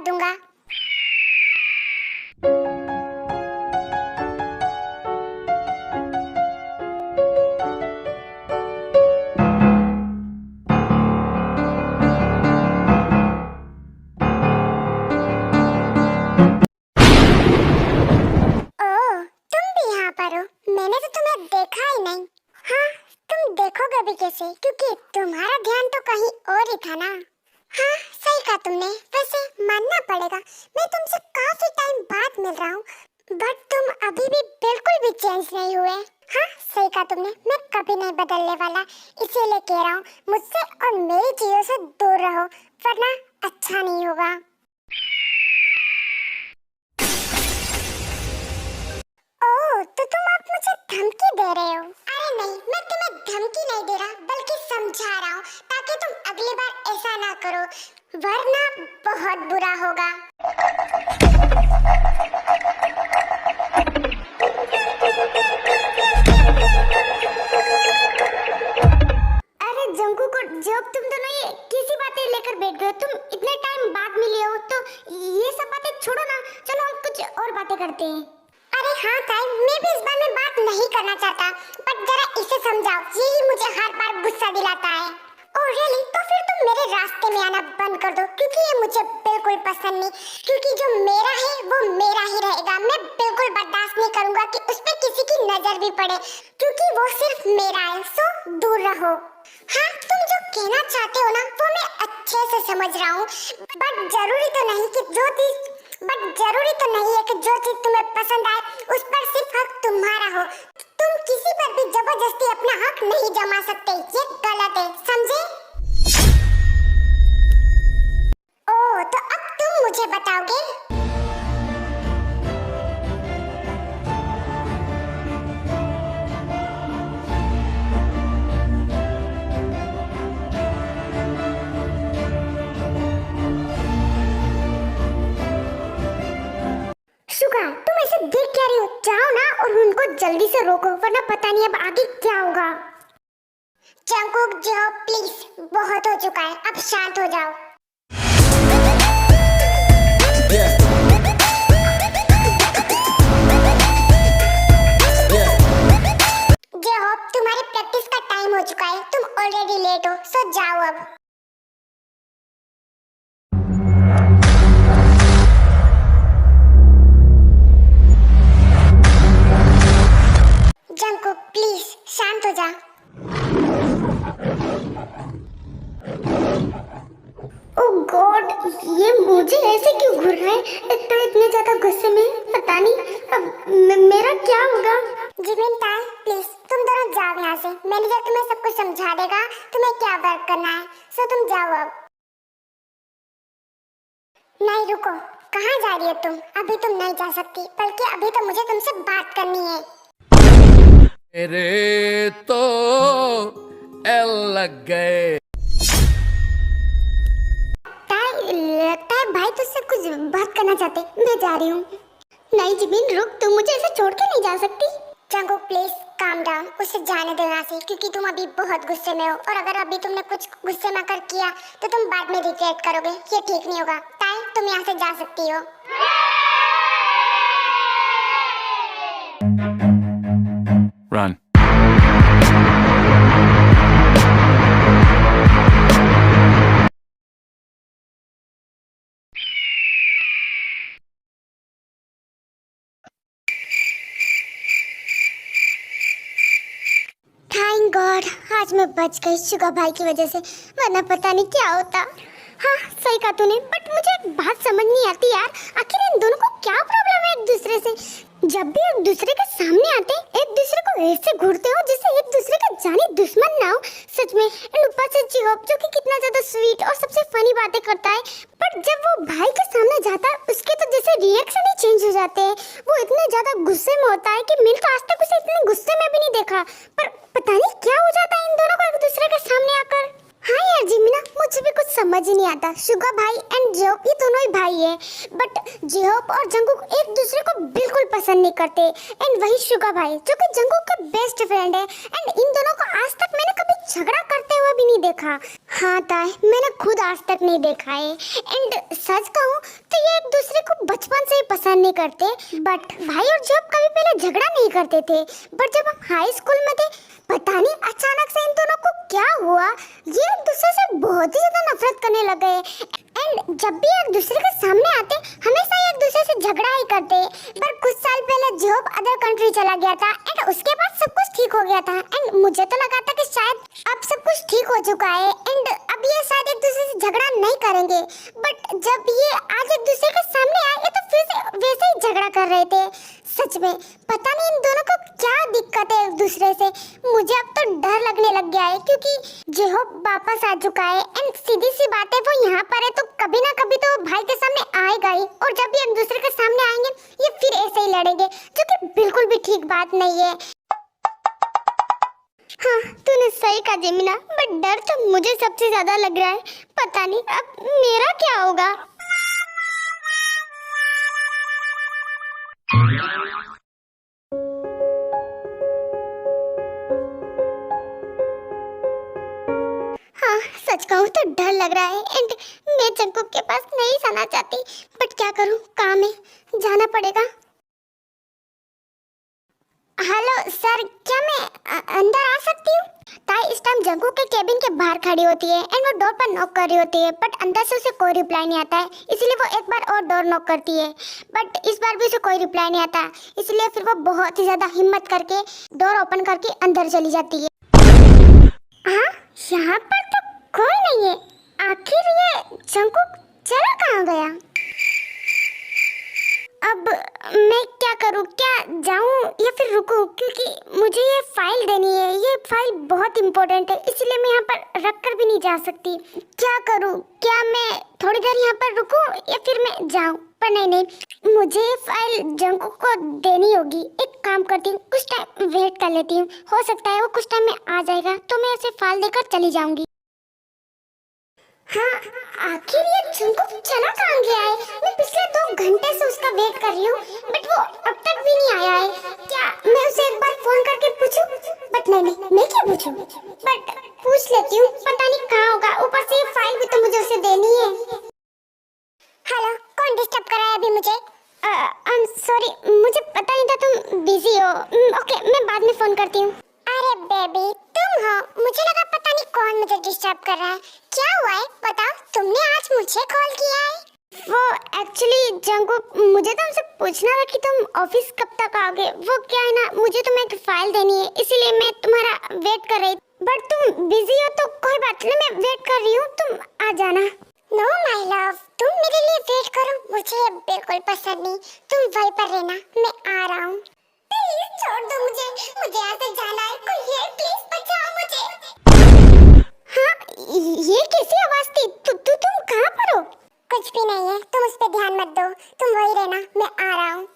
दूंगा। ओह, तुम भी यहाँ पर हो? मैंने तो तुम्हें देखा ही नहीं। हाँ, तुम देखोगे भी कैसे, क्योंकि तुम्हारा ध्यान तो कहीं और ही था ना। हाँ, सही कहा तुमने। वैसे मानना पड़ेगा, मैं तुमसे काफी टाइम बाद मिल रहा हूँ, बट तुम अभी भी बिल्कुल भी चेंज नहीं हुए। हाँ, सही कहा तुमने, मैं कभी नहीं बदलने वाला, इसीलिए कह रहा हूँ मुझसे और मेरी चीजों से दूर रहो, वरना अच्छा नहीं होगा। ओह, तो तुम अब मुझे धमकी दे रहे हो? अरे नहीं, मैं तुम्हें धमकी नहीं दे रहा, बल्कि समझा रहा हूँ ताकि तुम अगली बार ऐसा ना करो, वरना बहुत बुरा होगा। अरे जंगकुक और जब तुम दोनों ये किसी बातें लेकर बैठ गए, तुम इतने टाइम बाद मिले हो, तो ये सब बातें छोड़ो ना, चलो हम कुछ और बातें करते हैं। अरे हाँ ताई, मैं भी इस बारे में बात नहीं करना चाहता, बट जरा इसे समझाओ, यही मुझे हर बार गुस्सा दिलाता है। Oh really? तो फिर तुम मेरे रास्ते में आना बंद कर दो, क्योंकि ये मुझे बिल्कुल पसंद नहीं, क्योंकि जो मेरा है वो मेरा ही रहेगा। मैं बिल्कुल बर्दाश्त नहीं करूंगा कि उस पर किसी की नजर भी पड़े, क्योंकि वो सिर्फ मेरा है, सो दूर रहो। हाँ, तुम जो कहना चाहते हो ना वो मैं अच्छे से समझ रहा हूँ, बट जरूरी तो नहीं है कि जो चीज तुम्हें पसंद आए उस पर सिर्फ हक तुम्हारा हो। तुम किसी पर भी जबरदस्ती अपना हक नहीं जमा सकते, ये गलत है, समझे? ओह, तो अब तुम मुझे बताओगे? शुगा, तुम ऐसे देख क्या रही हो? जाओ ना और उनको जल्दी से रोको, वरना पता नहीं अब आगे क्या होगा। जंगकुक जो प्लीज, बहुत हो चुका है, अब शांत हो जाओ। जो होप, तुम्हारी प्रैक्टिस का टाइम हो चुका है, तुम ऑलरेडी लेट हो, सो जाओ अब। जंगकुक प्लीज शांत हो जा। ओह गॉड, ये मुझे ऐसे क्यों घूर रहा है? एक तो इतने ज्यादा गुस्से में, पता नहीं अब मेरा क्या होगा। जिमिन ताई प्लीज, तुम दोनों जाओ यहाँ से, मैनेजर तुम्हें सब कुछ समझा देगा, तुम्हें क्या वर्क करना है, सो तुम जाओ अब। नहीं रुको, कहाँ जा रही हो तुम? अभी तुम नहीं जा सकती, बल्कि अभी तो मुझे तुमसे बात करनी है। मेरे तो एल लग गए। लगता है भाई तुझसे कुछ बात करना चाहते, मैं जा रही हूँ। नहीं जिमिन रुक, तुम मुझे ऐसे छोड़ के नहीं जा सकती। जंगकुक प्लीज काम डाउन, उसे जाने दो यहाँ से, क्योंकि तुम अभी बहुत गुस्से में हो, और अगर अभी तुमने कुछ गुस्से में कर किया तो तुम बाद में रिग्रेट करोगे, ये ठीक नहीं होगा। ताई तुम यहाँ से जा सकती हो। Run. थैंक गॉड, आज मैं बच गई शुगा भाई की वजह से, वरना पता नहीं क्या होता। हाँ सही कहा तूने, बट मुझे एक बात समझ नहीं आती यार, आखिर इन दोनों को क्या प्रॉब्लम है एक दूसरे से? जब भी एक दूसरे के सामने आते एक दूसरे को ऐसे घूरते हो जैसे एक दूसरे का जानी दुश्मन ना हो, सच में। एंड ऊपर से जिहोप जो कि कितना ज्यादा स्वीट और सबसे फनी बातें करता है, बट जब वो भाई के सामने जाता है उसके तो जैसे रिएक्शन ही चेंज हो जाते हैं। वो इतने ज्यादा गुस्से में होता है कि मैंने तो आज तक उसे इतने गुस्से में भी नहीं देखा, पर पता नहीं क्या हो जाता है इन दोनों को एक दूसरे के सामने आकर। हाँ यार जिमिना, मुझे भी कुछ समझ ही नहीं आता। शुगा भाई एंड जिहोप ये दोनों ही भाई है, बट जिहोप और जंगकुक एक दूसरे को बिल्कुल पसंद नहीं करते। एंड वही शुगा भाई जो कि जंगकुक का बेस्ट फ्रेंड है, एंड इन दोनों को आज तक मैंने कभी झगड़ा करते हुए भी नहीं देखा। हाँ ताई, मैंने खुद आज तक नहीं देखा है। एंड सच कहूँ तो ये एक दूसरे को बचपन से ही पसंद नहीं करते, बट भाई और जब कभी पहले झगड़ा नहीं करते थे, बट जब हम हाई स्कूल में थे पता नहीं अचानक से इन दोनों को क्या हुआ, ये एक दूसरे से बहुत ही ज्यादा नफरत करने लग गए। एंड जब भी एक दूसरे के सामने आते हमेशा एक दूसरे से झगड़ा ही करते। पर कुछ साल पहले जॉब अदर कंट्री चला गया था एंड उसके बाद सब कुछ ठीक हो गया था एंड मुझे तो लगा था कि शायद अब सब कुछ ठीक हो चुका है एंड अब ये शायद एक दूसरे से झगड़ा नहीं करेंगे, बट जब ये आज एक दूसरे के सामने आए तो फिर से वैसे ही झगड़ा कर रहे थे। सच में पता नहीं इन दोनों को क्या दिक्कत है एक दूसरे से। मुझे अब तो डर लगने लग गया है क्योंकि जेहोब वापस आ चुका है एंड सीधी सी बात है वो यहाँ पर है तो कभी ना कभी तो भाई के सामने आएगा ही, और जब भी एक दूसरे के सामने आएंगे ये फिर ऐसे ही लड़ेंगे, जो कि बिल्कुल भी ठीक बात नहीं है। हाँ तूने सही कहा जेमिना, बट डर तो मुझे सबसे ज्यादा लग रहा है। पता नहीं अब मेरा क्या होगा। हाँ सच कहूँ तो डर लग रहा है एंड मैं जंकुक के पास नहीं जाना चाहती, बट क्या करूँ, काम है, जाना पड़ेगा। हेलो सर, क्या मैं अंदर आ सकती हूँ? ताई इस टाइम जंकुक के केबिन के बाहर खड़ी होती है एंड वो डोर पर नॉक कर रही होती है, बट अंदर से उसे कोई रिप्लाई नहीं आता है, इसलिए वो एक बार और डोर नॉक करती है, बट इस बार भी उसे कोई रिप्लाई नहीं आता, इसलिए फिर वो बहुत ही ज्यादा हिम्मत करके डोर ओपन करके अंदर चली जाती है। हाँ यहाँ पर तो कोई नहीं है, आखिर ये जंकुक चला कहाँ गया? अब मैं क्या करूँ, क्या जाऊँ या फिर रुकूँ, क्योंकि मुझे ये फाइल देनी है, ये फाइल बहुत इम्पोर्टेंट है, इसलिए मैं यहाँ पर रख कर भी नहीं जा सकती। क्या करूँ, क्या मैं थोड़ी देर यहाँ पर रुकूँ या फिर मैं जाऊँ? पर नहीं, मुझे ये फाइल जंकुक को देनी होगी। एक काम करती हूँ, कुछ टाइम वेट कर लेती हूँ, हो सकता है वो कुछ टाइम में आ जाएगा तो मैं उसे फाइल देकर चली जाऊँगी। हाँ आखिर ये जंकुक चला कहाँ गया है? मैं पिछले 2 घंटे से उसका वेट कर रही हूँ, बट वो अब तक भी नहीं आया है। क्या मैं उसे एक बार फोन करके पूछूं? बट नहीं, मैं क्या पूछूं? बट पूछ लेती हूँ, पता नहीं कहाँ होगा, ऊपर से ये फाइल भी तो मुझे उसे देनी है। हेलो, कौन डिस्टर्ब कर रहा है अभी मुझे? आई एम सॉरी, मुझे पता नहीं था तुम बिजी हो। ओके, मैं बाद में फोन करती हूँ। अरे बेबी तुम हो, मुझे लगा पता नहीं कौन मुझे डिस्टर्ब कर रहा है। क्या हुआ है बताओ, तुमने आज मुझे कॉल किया है? वो एक्चुअली जंकुक, मुझे तुमसे पूछना था कि तुम ऑफिस कब तक आओगे। वो क्या है ना, मुझे तुम्हें एक फाइल देनी है, इसीलिए मैं तुम्हारा वेट कर रही, बट तुम बिजी हो तो कोई बात नहीं, मैं वेट कर रही हूँ, तुम आ जाना। नो माय लव, तुम मेरे लिए वेट करो, मुझे बिल्कुल पसंद नहीं, तुम वहीं पर रहना, मैं आ रहा हूँ। प्लीज छोड़ दो मुझे यहाँ से जाना है, कोई है, प्लीज बचाओ मुझे। हाँ ये कैसी आवाज थी? तुम कहाँ पर हो? कुछ भी नहीं है, तुम उस पे ध्यान मत दो, तुम वहीं रहना, मैं आ रहा हूँ।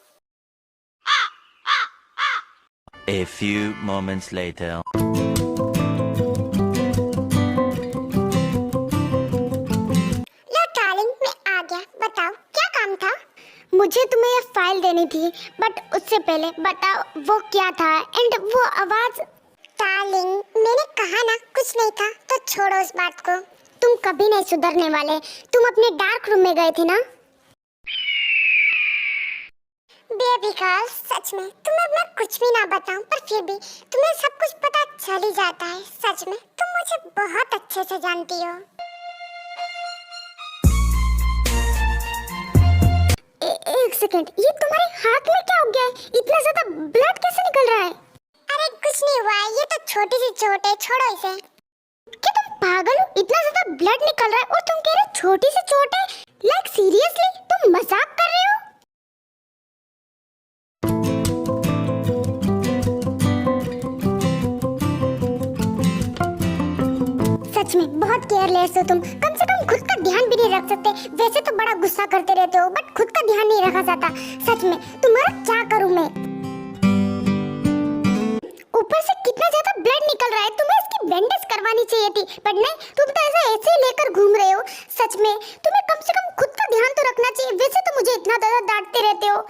A few moments later. Low darling, मैं आ गया, बताओ क्या काम था? मुझे तुम्हें ये फाइल देनी थी, बट उससे पहले बताओ वो क्या था एंड वो आवाज। डार्लिंग मैंने कहा ना कुछ नहीं था, तो छोड़ो उस बात को। तुम कभी नहीं सुधरने वाले, तुम अपने डार्क रूम में गए थे ना? बेबी गर्ल, सच में तुम्हें मैं कुछ भी ना बताऊं, पर फिर भी तुम्हें सब कुछ पता चल ही जाता है। सच में तुम मुझे बहुत अच्छे से जानती हो। एक सेकंड, ये तुम्हारे हाथ में क्या हो गया है? इतना ज्यादा ब्लड कैसे निकल रहा है? अरे कुछ नहीं हुआ है, ये तो छोटी सी चोट है, छोड़ो इसे। क्या तुम पागल हो? इतना ज्यादा ब्लड निकल रहा है और तुम कह रहे हो छोटी सी चोट है? लाइक सीरियसली, तुम मजाक कर रहे हो? सच में बहुत केयरलेस हो तुम, कम से कम खुद का ध्यान भी नहीं रख सकते। वैसे तो बड़ा गुस्सा करते रहते हो, बट खुद का ध्यान नहीं रखा जाता। सच में तुम्हारा क्या करूं मैं? ऊपर से कितना ज्यादा ब्लड निकल रहा है, तुम्हें इसकी बैंडेज करवानी चाहिए थी, बट नहीं, तुम तो ऐसे ही लेकर घूम रहे हो। सच में तुम्हें कम से कम खुद का ध्यान तो रखना चाहिए, वैसे तो मुझे इतना ज्यादा डांटते रहते हो।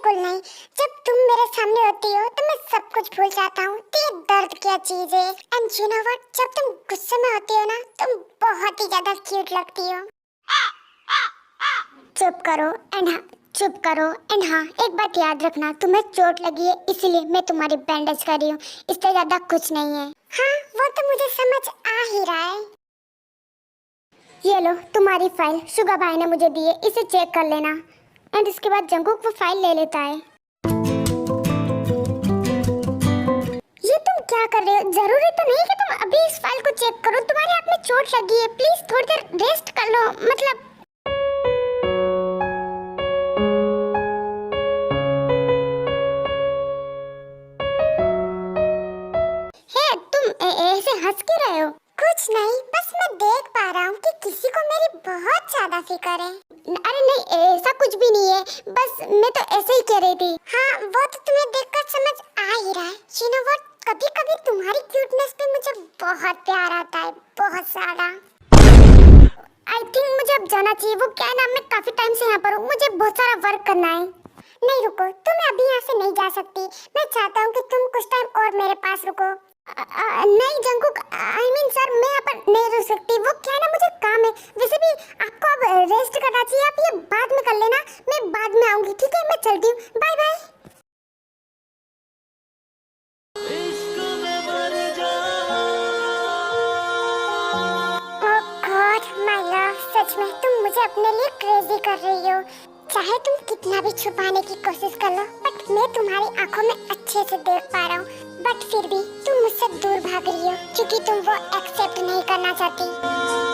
बिल्कुल नहीं। जब तुम मेरे सामने होती हो तो मैं सब कुछ भूल जाता हूँ कि ये दर्द क्या चीज है। एंड यू नो व्हाट, जब तुम गुस्से में होती हो ना, तुम बहुत ही ज्यादा क्यूट लगती हो। चुप करो एंड हाँ, चुप करो एंड हाँ, एक बात याद रखना, तुम्हें चोट लगी है इसलिए मैं तुम्हारी बैंडेज कर रही हूँ, इससे ज्यादा कुछ नहीं है। हाँ, वो तो मुझे समझ आ ही रहा है। ये लो तुम्हारी फाइल, शुगा भाई ने मुझे दी है, इसे चेक कर लेना। एंड इसके बाद जंगकुक वो फाइल ले लेता है। ये तुम क्या कर रहे हो? जरूरी तो नहीं कि तुम अभी इस फाइल को चेक करो, तुम्हारे हाथ में चोट लगी है, प्लीज थोड़ी देर रेस्ट कर लो। मतलब ऐसे हंस क्यों रहे हो? कुछ नहीं, बस मैं देख पा रहा हूँ कि किसी को मेरी बहुत ज्यादा फिक्र है। अरे नहीं, ऐसा कुछ भी नहीं है, बस मैं तो ऐसे ही कह रही थी। हाँ, वो तो तुम्हें देखकर समझ आ ही रहा है। You know what, कभी-कभी तुम्हारी क्यूटनेस पे मुझे बहुत प्यार आता है, बहुत ज्यादा। आई थिंक मुझे अब जाना चाहिए। वो क्या है ना, मैं काफी टाइम से यहाँ पर हूँ, मुझे बहुत सारा वर्क करना है। नहीं रुको, तुम अभी यहाँ से नहीं जा सकती। मैं चाहता हूँ कि तुम कुछ टाइम और मेरे पास रुको। नहीं जंगकुक, आई मीन सर, मैं यहाँ पर नहीं रुक सकती। वो क्या है ना, मुझे काम है। वैसे भी आपको अब रेस्ट करना चाहिए, आप ये बाद में कर लेना, मैं बाद में आऊंगी, ठीक है? मैं चलती हूँ, bye bye. Oh god my love, सच में तुम मुझे अपने लिए क्रेजी कर रही हो। चाहे तुम कितना भी छुपाने की कोशिश कर लो, बट मैं तुम्हारी आंखों में अच्छे से देख पा रहा हूँ। बट फिर भी तुम मुझसे दूर भाग रही हो क्योंकि तुम वो एक्सेप्ट नहीं करना चाहती।